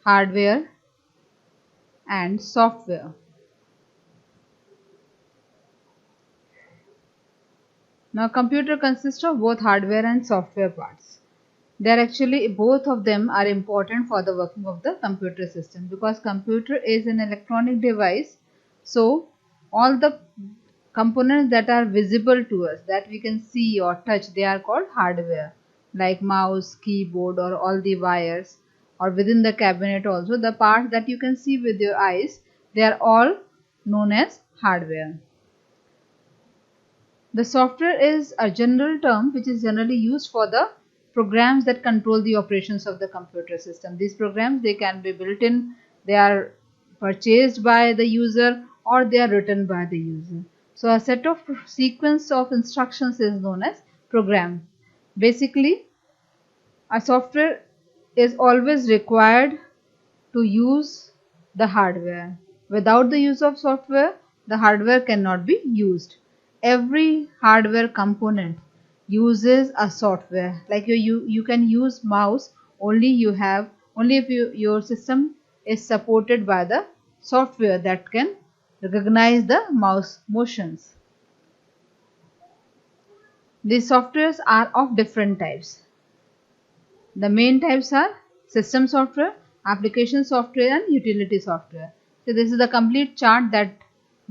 hardware and software. Now computer consists of both hardware and software parts. They are actually, both of them are important for the working of the computer system, because computer is an electronic device. So all the components that are visible to us, that we can see or touch, they are called hardware, like mouse, keyboard, or all the wires, or within the cabinet also the parts that you can see with your eyes, they are all known as hardware. The software is a general term which is generally used for the programs that control the operations of the computer system. These programs, they can be built in, they are purchased by the user, or they are written by the user. So a set of sequence of instructions is known as program. Basically, a software is always required to use the hardware. Without the use of software, the hardware cannot be used. Every hardware component uses a software. Like you can use mouse only if your system is supported by the software that can recognize the mouse motions. These softwares are of different types. The main types are system software, application software, and utility software. So this is the complete chart that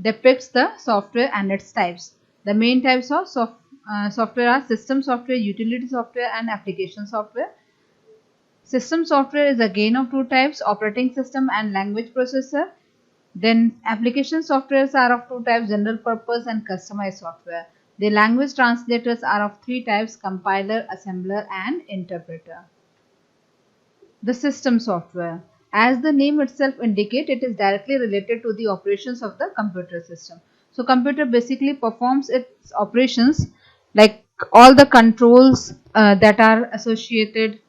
depicts the software and its types. The main types of software are system software, utility software, and application software. System software is again of two types, operating system and language processor. Then application softwares are of two types, general purpose and customized software. The language translators are of three types, compiler, assembler, and interpreter. The system software. As the name itself indicates, it is directly related to the operations of the computer system. So computer basically performs its operations, like all the controls that are associated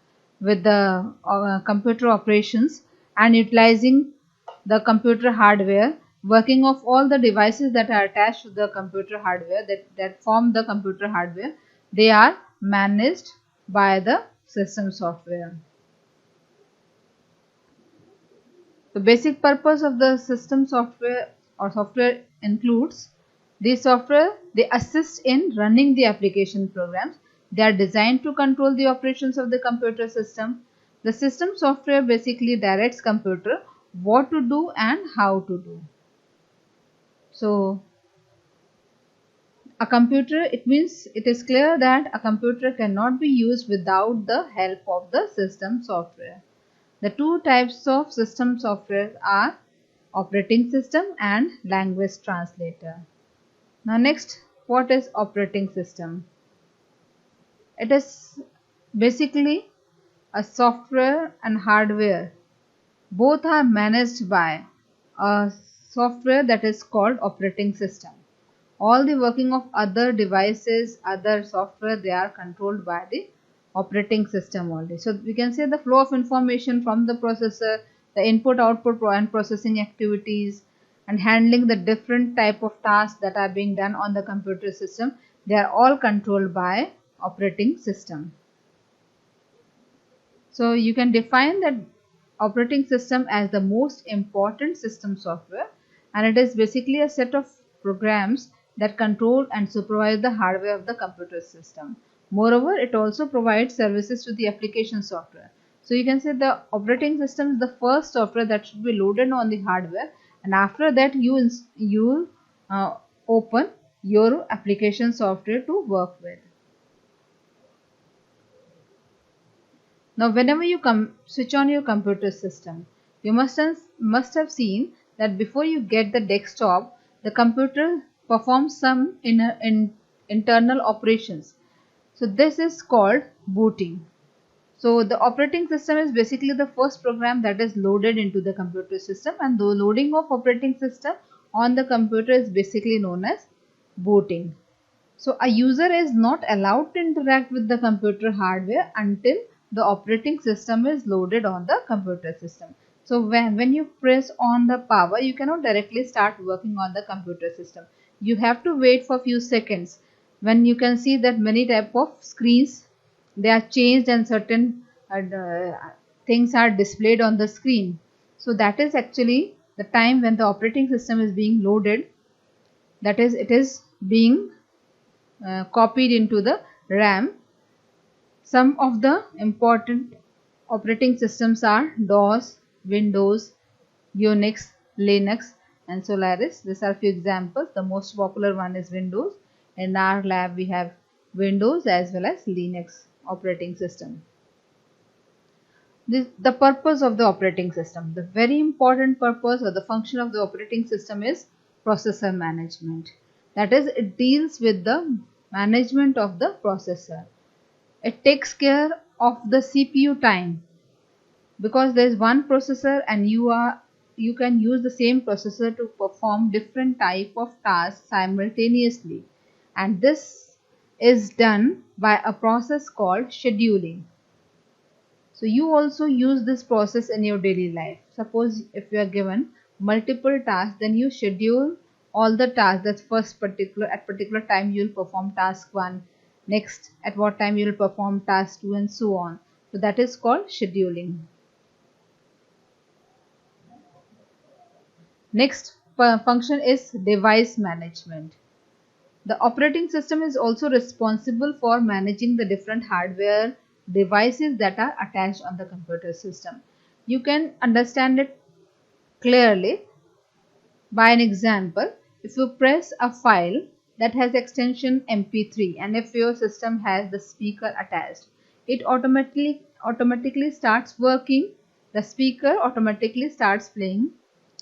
with the computer operations, and utilizing the computer hardware, working of all the devices that are attached to the computer hardware, that form the computer hardware, they are managed by the system software. The basic purpose of the system software or software includes these software, they assist in running the application programs. They are designed to control the operations of the computer system. The system software basically directs computer what to do and how to do. So a computer, it means it is clear that a computer cannot be used without the help of the system software. The two types of system software are operating system and language translator. Now next, what is operating system? It is basically a software and hardware. Both are managed by a software that is called operating system. All the working of other devices, other software, they are controlled by the operating system only. So we can say the flow of information from the processor, the input, output, and processing activities, and handling the different type of tasks that are being done on the computer system, they are all controlled by operating system. So you can define that operating system as the most important system software, and it is basically a set of programs that control and supervise the hardware of the computer system. Moreover, it also provides services to the application software. So you can say the operating system is the first software that should be loaded on the hardware, and after that you open your application software to work with. Now, whenever you switch on your computer system, you must have seen that before you get the desktop, the computer performs some internal operations. So this is called booting. So the operating system is basically the first program that is loaded into the computer system, and the loading of operating system on the computer is basically known as booting. So a user is not allowed to interact with the computer hardware until the operating system is loaded on the computer system. So when you press on the power, you cannot directly start working on the computer system. You have to wait for a few seconds. When you can see that many type of screens, they are changed, and certain things are displayed on the screen. So that is actually the time when the operating system is being loaded, that is, it is being copied into the RAM. Some of the important operating systems are DOS, Windows, Unix, Linux, and Solaris. These are few examples. The most popular one is Windows. In our lab, we have Windows as well as Linux operating system. The purpose of the operating system. The very important purpose or the function of the operating system is processor management. That is, it deals with the management of the processor. It takes care of the CPU time, because there is one processor and you can use the same processor to perform different type of tasks simultaneously, and this is done by a process called scheduling. So you also use this process in your daily life. Suppose if you are given multiple tasks, then you schedule all the tasks. That's first particular time you will perform task 1, next at what time you will perform task 2, and so on. So that is called scheduling. Next function is device management. The operating system is also responsible for managing the different hardware devices that are attached on the computer system. You can understand it clearly by an example. If you press a file that has extension MP3 and if your system has the speaker attached, it automatically starts working. The speaker automatically starts playing,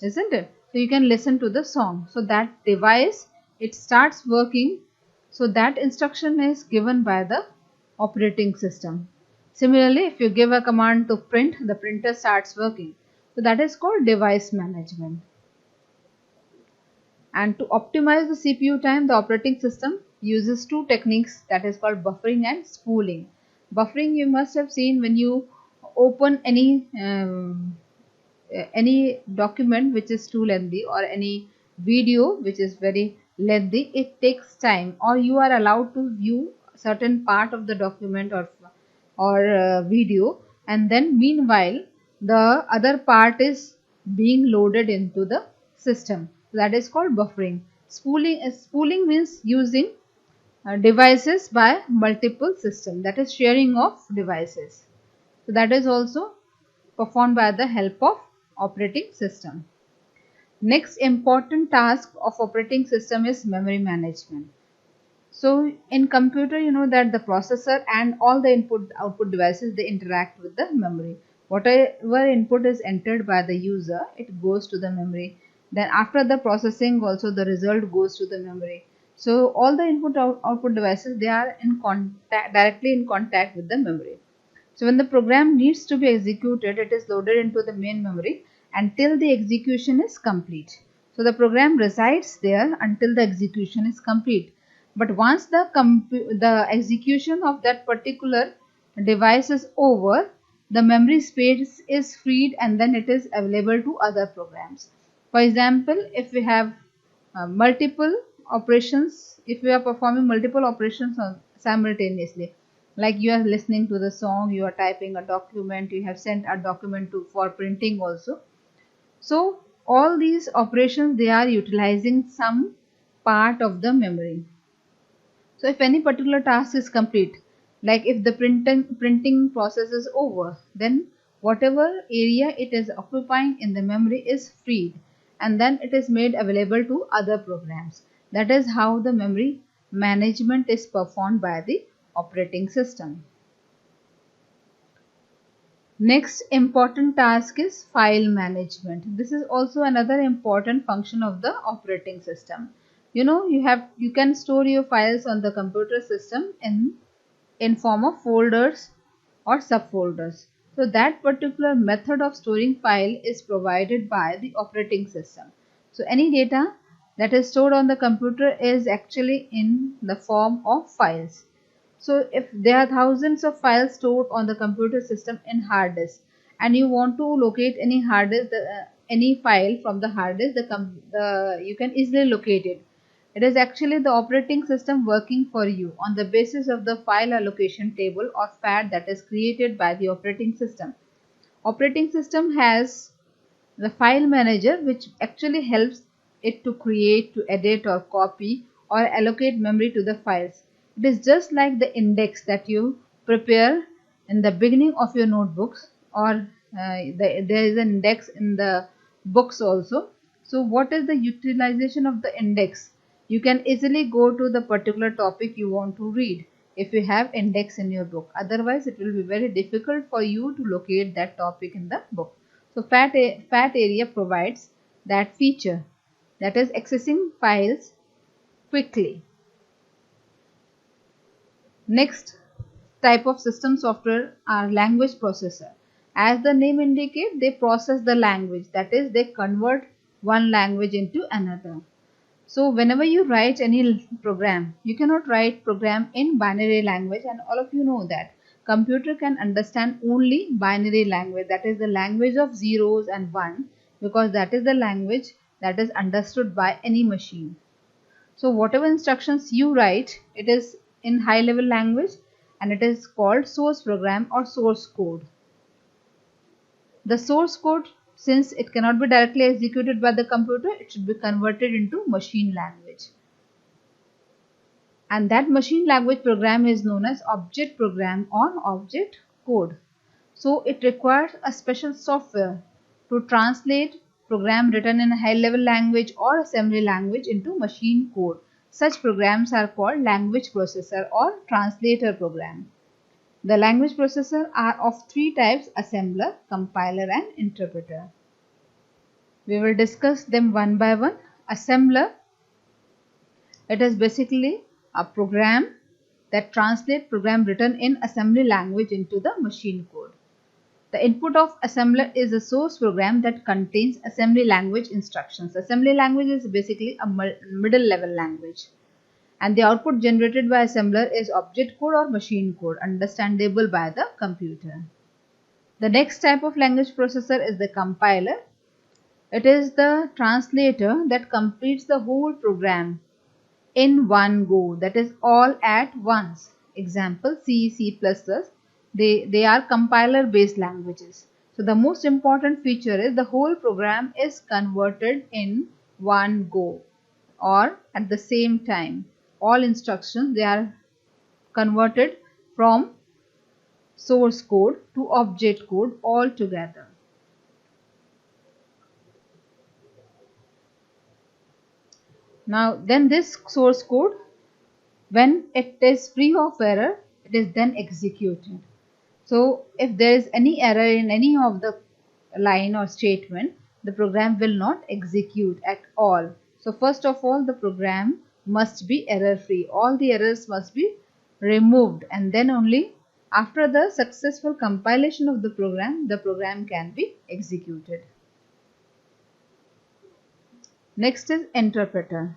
isn't it? So you can listen to the song. So that device, it starts working. So that instruction is given by the operating system. Similarly, if you give a command to print, the printer starts working. So that is called device management. And to optimize the CPU time, the operating system uses two techniques, that is called buffering and spooling. Buffering you must have seen when you open any document which is too lengthy, or any video which is very lengthy. It takes time, or you are allowed to view certain part of the document or video, and then meanwhile the other part is being loaded into the system. That is called buffering. Spooling means using devices by multiple systems, that is sharing of devices. So that is also performed by the help of operating system. Next important task of operating system is memory management. So in computer, you know that the processor and all the input output devices, they interact with the memory. Whatever input is entered by the user, it goes to the memory. Then after the processing also, the result goes to the memory. So all the output devices, they are directly in contact with the memory. So when the program needs to be executed, it is loaded into the main memory until the execution is complete. So the program resides there until the execution is complete. But once the execution of that particular device is over, the memory space is freed and then it is available to other programs. For example, if we have multiple operations, if we are performing multiple operations simultaneously, like you are listening to the song, you are typing a document, you have sent a document to for printing also. So all these operations, they are utilizing some part of the memory. So if any particular task is complete, like if the printing process is over, then whatever area it is occupying in the memory is freed and then it is made available to other programs. That is how the memory management is performed by the operating system. Next important task is file management. This is also another important function of the operating system. You know, you can store your files on the computer system in form of folders or subfolders. So that particular method of storing file is provided by the operating system. So any data that is stored on the computer is actually in the form of files. So if there are thousands of files stored on the computer system in hard disk, and you want to locate any hard disk, any file from the hard disk, you can easily locate it. It is actually the operating system working for you on the basis of the file allocation table or FAT that is created by the operating system. Operating system has the file manager, which actually helps it to create, to edit or copy or allocate memory to the files. It is just like the index that you prepare in the beginning of your notebooks, or there is an index in the books also. So what is the utilization of the index? You can easily go to the particular topic you want to read if you have index in your book. Otherwise it will be very difficult for you to locate that topic in the book. So fat area provides that feature, that is accessing files quickly. Next type of system software are language processor. As the name indicates, they process the language, that is they convert one language into another. So whenever you write any program, you cannot write program in binary language, and all of you know that computer can understand only binary language, that is the language of zeros and one, because that is the language that is understood by any machine. So whatever instructions you write, it is in high level language and it is called source program or source code. The source code, since it cannot be directly executed by the computer, it should be converted into machine language. And that machine language program is known as object program or object code. So it requires a special software to translate program written in a high level language or assembly language into machine code. Such programs are called language processor or translator program. The language processor are of three types: assembler, compiler and interpreter. We will discuss them one by one. Assembler, it is basically a program that translates program written in assembly language into the machine code. The input of assembler is a source program that contains assembly language instructions. Assembly language is basically a middle level language. And the output generated by assembler is object code or machine code, understandable by the computer. The next type of language processor is the compiler. It is the translator that completes the whole program in one go, that is all at once. Example, C, C++, they are compiler based languages. So the most important feature is the whole program is converted in one go or at the same time. All instructions, they are converted from source code to object code all together. Now then this source code, when it is free of error, it is then executed. So if there is any error in any of the line or statement, the program will not execute at all. So first of all, the program must be error free. All the errors must be removed, and then only after the successful compilation of the program can be executed. Next is interpreter.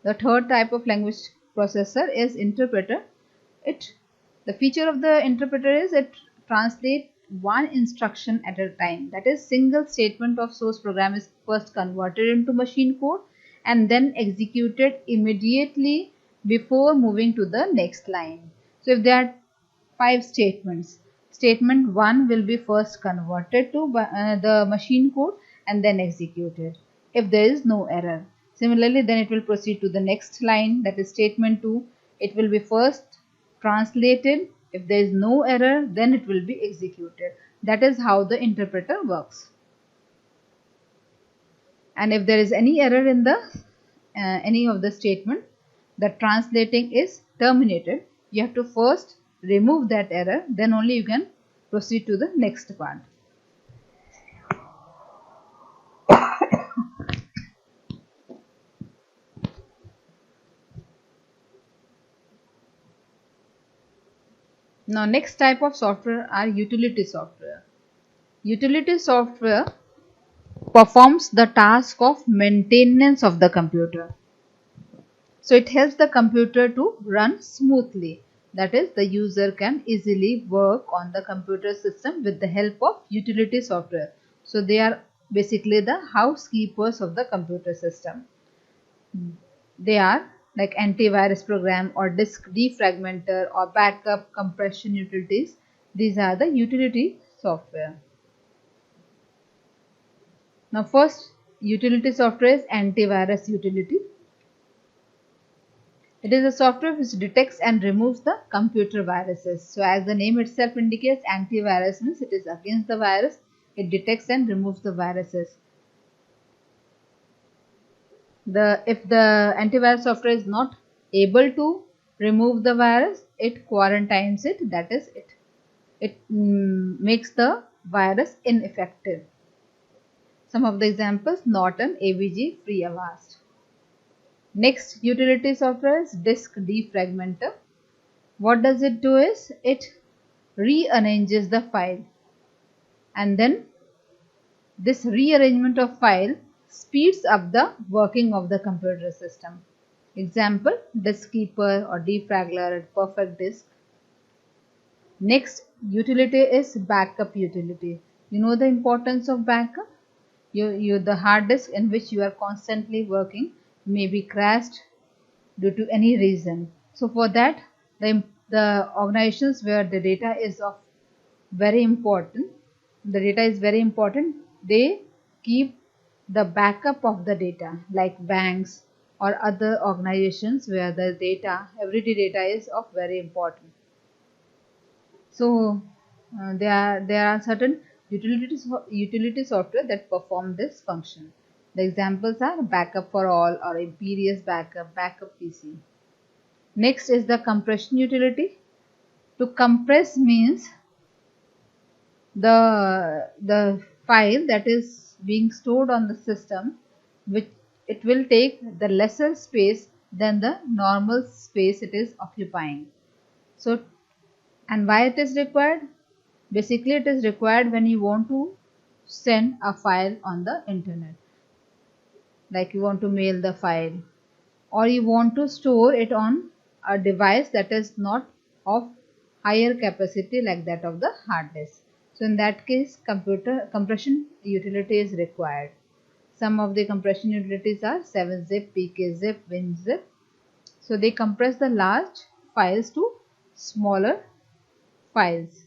The third type of language processor is interpreter. The feature of the interpreter is it translates one instruction at a time. That is, single statement of source program is first converted into machine code and then executed immediately before moving to the next line. So if there are 5 statements, statement 1 will be first converted to the machine code and then executed if there is no error. Similarly, then it will proceed to the next line, that is statement 2. It will be first translated. If there is no error, then it will be executed. That is how the interpreter works. And if there is any error in the any of the statement, the translating is terminated. You have to first remove that error, then only you can proceed to the next part. Now next type of software are utility software. Utility software performs the task of maintenance of the computer. So it helps the computer to run smoothly. That is, the user can easily work on the computer system with the help of utility software. So they are basically the housekeepers of the computer system. They are like antivirus program or disk defragmenter or backup compression utilities. These are the utility software. Now first utility software is antivirus utility. It is a software which detects and removes the computer viruses. So as the name itself indicates, antivirus means it is against the virus. It detects and removes the viruses. If the antivirus software is not able to remove the virus, it quarantines it. That is, it makes the virus ineffective. Some of the examples: Norton, AVG, FreeAvast. Next utility software is disk defragmenter. What does it do is it rearranges the file, and then this rearrangement of file speeds up the working of the computer system. Example: Disk Keeper or Defraggler at Perfect Disk. Next utility is backup utility. You know the importance of backup. The hard disk in which you are constantly working may be crashed due to any reason. So for that, the organizations where the data is of very important, they keep the backup of the data, like banks or other organizations where the data, everyday data is of very important. So there are certain utility software that perform this function. The examples are Backup for All or Imperious Backup, Backup PC. Next is the compression utility. To compress means the file that is being stored on the system, which it will take the lesser space than the normal space it is occupying. So, and why it is required? Basically, it is required when you want to send a file on the internet, like you want to mail the file, or you want to store it on a device that is not of higher capacity like that of the hard disk. So in that case, compression utility is required. Some of the compression utilities are 7-zip, PKzip, WinZip. So they compress the large files to smaller files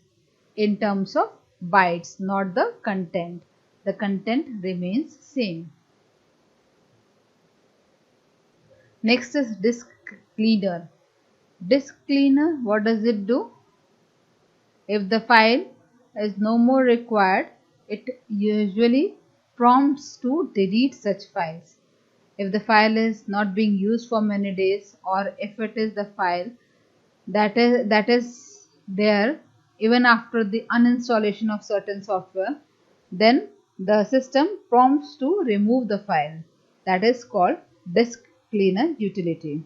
in terms of bytes, not the content. The content remains same. Next is disk cleaner. Disk cleaner, what does it do? If the file is no more required, it usually prompts to delete such files. If the file is not being used for many days, or if it is the file that is there even after the uninstallation of certain software, then the system prompts to remove the file. That is called disk cleaner utility.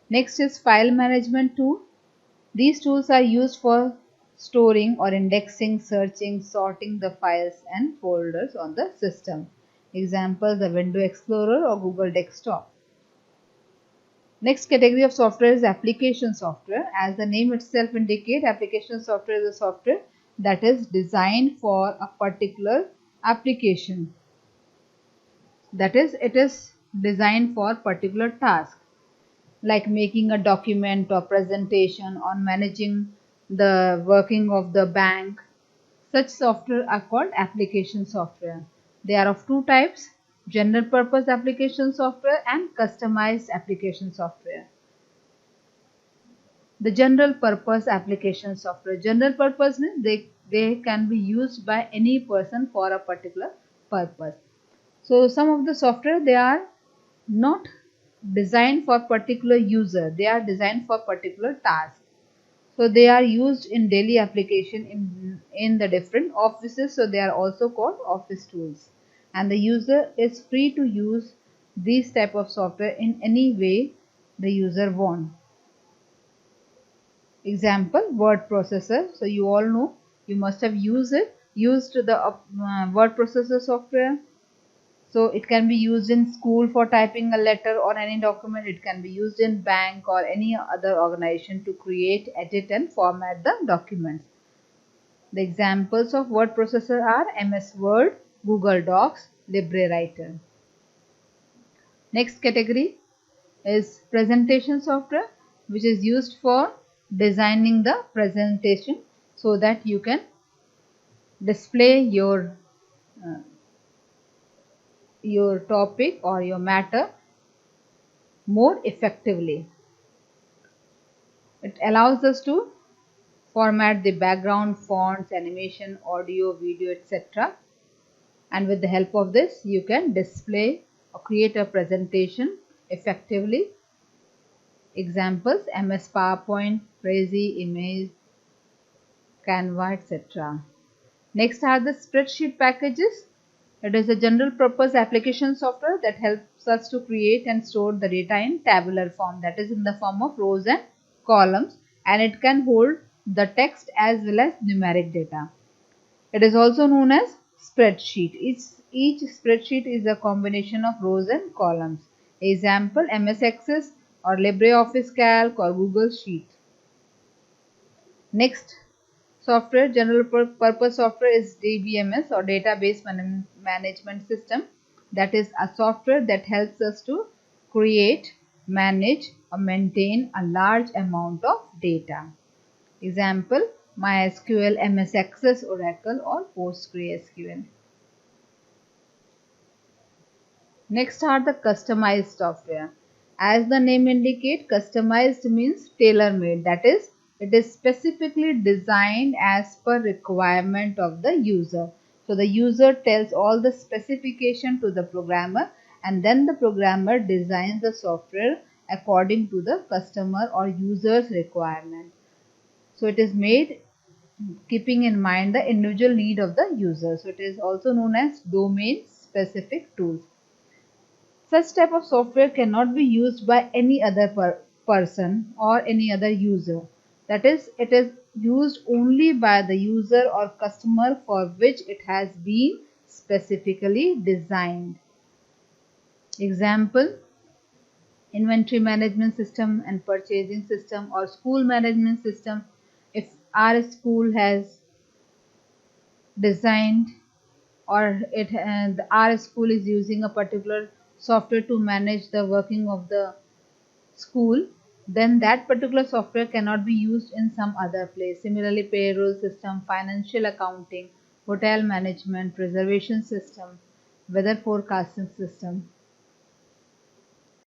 Next is file management tool. These tools are used for storing or indexing, searching, sorting the files and folders on the system. Examples: the Window Explorer or Google Desktop. Next category of software is application software. As the name itself indicates, application software is a software that is designed for a particular application. That is, it is designed for particular task, like making a document or presentation, or managing the working of the bank. Such software are called application software. They are of two types: general purpose application software and customized application software. The general purpose application software. General purpose means they can be used by any person for a particular purpose. So some of the software, they are not designed for particular user, they are designed for particular task. So they are used in daily application in the different offices, so they are also called office tools, and the user is free to use these type of software in any way the user want. Example: word processor. So you all know, you must have used the word processor software. So it can be used in school for typing a letter or any document. It can be used in bank or any other organization to create, edit and format the documents. The examples of word processor are MS Word, Google Docs, LibreWriter. Next category is presentation software, which is used for designing the presentation so that you can display your your topic or your matter more effectively. It allows us to format the background, fonts, animation, audio, video, etc. And with the help of this, you can display or create a presentation effectively. Examples: MS PowerPoint, Prezi, Image, Canva, etc. Next are the spreadsheet packages. It is a general purpose application software that helps us to create and store the data in tabular form, that is in the form of rows and columns, and it can hold the text as well as numeric data. It is also known as spreadsheet. Each spreadsheet is a combination of rows and columns. Example: MS Access or LibreOffice Calc or Google Sheet. Next software, general purpose software, is DBMS or Database Management System. That is a software that helps us to create, manage or maintain a large amount of data. Example: MySQL, MS Access, Oracle or PostgreSQL. Next are the customized software. As the name indicates, customized means tailor-made. That is, it is specifically designed as per requirement of the user. So the user tells all the specification to the programmer, and then the programmer designs the software according to the customer or user's requirement. So it is made keeping in mind the individual need of the user. So it is also known as domain specific tools. Such type of software cannot be used by any other person or any other user. That is, it is used only by the user or customer for which it has been specifically designed. Example: inventory management system and purchasing system or school management system. If our school has designed or our school is using a particular software to manage the working of the school, then that particular software cannot be used in some other place. Similarly, payroll system, financial accounting, hotel management, reservation system, weather forecasting system.